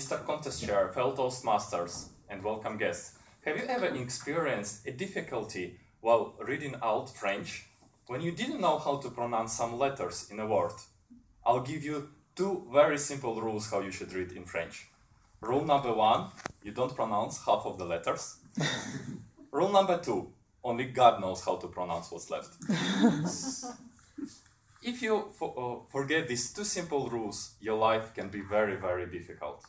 Mr. Contest Chair, fellow Toastmasters, and welcome guests. Have you ever experienced a difficulty while reading out French when you didn't know how to pronounce some letters in a word? I'll give you two very simple rules how you should read in French. Rule number one, you don't pronounce half of the letters. Rule number two, only God knows how to pronounce what's left. If you forget these two simple rules, your life can be very, very difficult.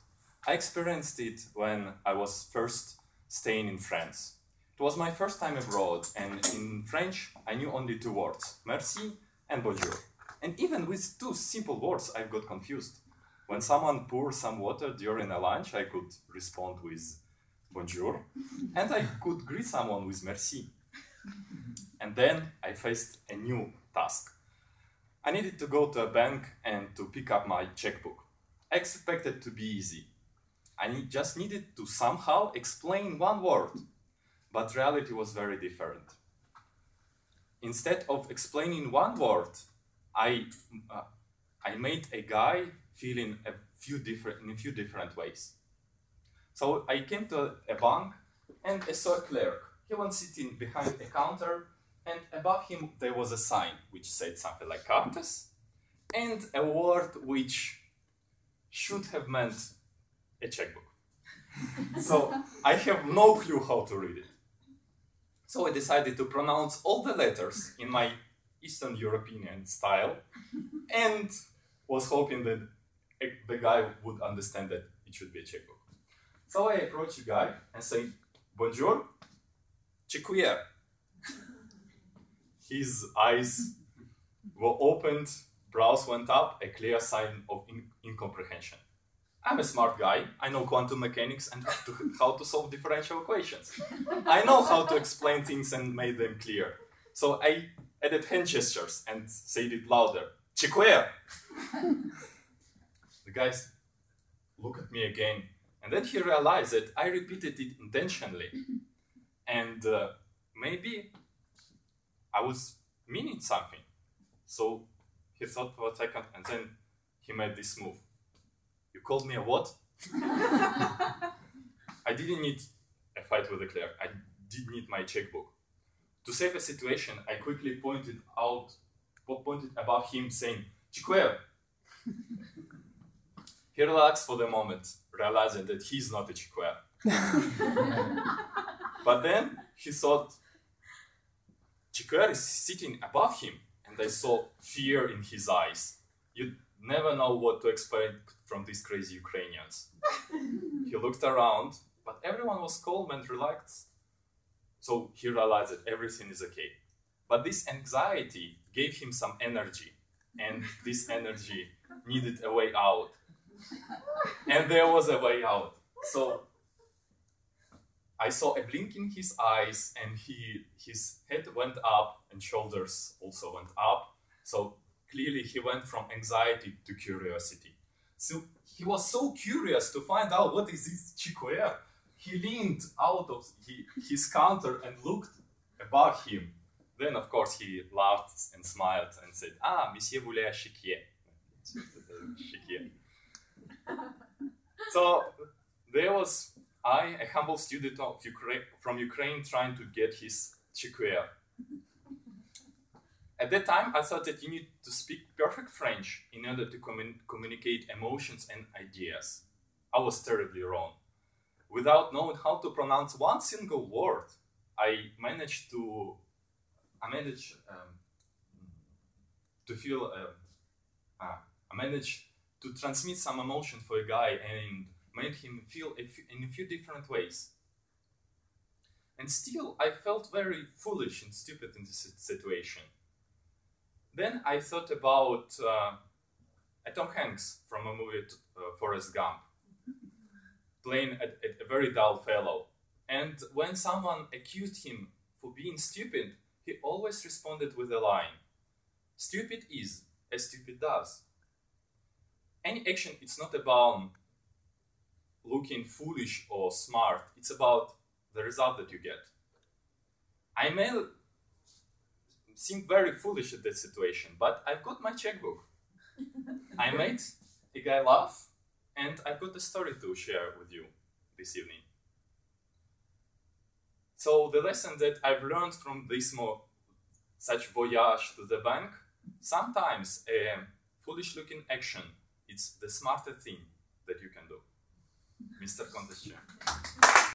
I experienced it when I was first staying in France. It was my first time abroad, and in French I knew only two words, merci and bonjour. And even with two simple words I got confused. When someone poured some water during a lunch, I could respond with bonjour, and I could greet someone with merci. And then I faced a new task. I needed to go to a bank and to pick up my checkbook. I expected it to be easy. I just needed to somehow explain one word, but reality was very different. Instead of explaining one word, I made a guy feel in a few different ways. So I came to a bank and I saw a clerk. He was sitting behind a counter, and above him there was a sign which said something like cartes and a word which should have meant a checkbook. So I have no clue how to read it. So I decided to pronounce all the letters in my Eastern European style and was hoping that the guy would understand that it should be a checkbook. So I approached the guy and said, bonjour, dziękuję. His eyes were opened, brows went up, a clear sign of incomprehension. I'm a smart guy. I know quantum mechanics and how to solve differential equations. I know how to explain things and make them clear. So I added hand gestures and said it louder. Dziękuję. The guys looked at me again, and then he realized that I repeated it intentionally. And maybe I was meaning something. So he thought for a second, and then he made this move. You called me a what? I didn't need a fight with the clerk. I did need my checkbook. To save a situation, I quickly pointed above him, saying, dziękuję. He relaxed for the moment, realizing that he's not a dziękuję. But then he thought, dziękuję is sitting above him, and I saw fear in his eyes. You never know what to expect from these crazy Ukrainians. He looked around, but everyone was calm and relaxed. So he realized that everything is okay. But this anxiety gave him some energy, and this energy needed a way out. And there was a way out. So I saw a blink in his eyes, and his head went up and shoulders also went up. So clearly he went from anxiety to curiosity. So he was so curious to find out what is this dziękuję. He leaned out of his counter and looked above him. Then of course he laughed and smiled and said, monsieur voulait un chiquier. So there was I, a humble student from Ukraine, trying to get his dziękuję. At that time, I thought that you need to speak perfect French in order to communicate emotions and ideas. I was terribly wrong. Without knowing how to pronounce one single word, I managed to transmit some emotion for a guy and made him feel in a few different ways. And still, I felt very foolish and stupid in this situation. Then I thought about Tom Hanks from a movie Forrest Gump, playing a very dull fellow. And when someone accused him for being stupid, he always responded with a line, stupid is as stupid does. Any action, it's not about looking foolish or smart, it's about the result that you get. I may seem very foolish at that situation, but I've got my checkbook. I made a guy laugh, And I've got a story to share with you this evening. So the lesson that I've learned from this such voyage to the bank, sometimes a foolish looking action, it's the smartest thing that you can do. Mr. Contest Chair.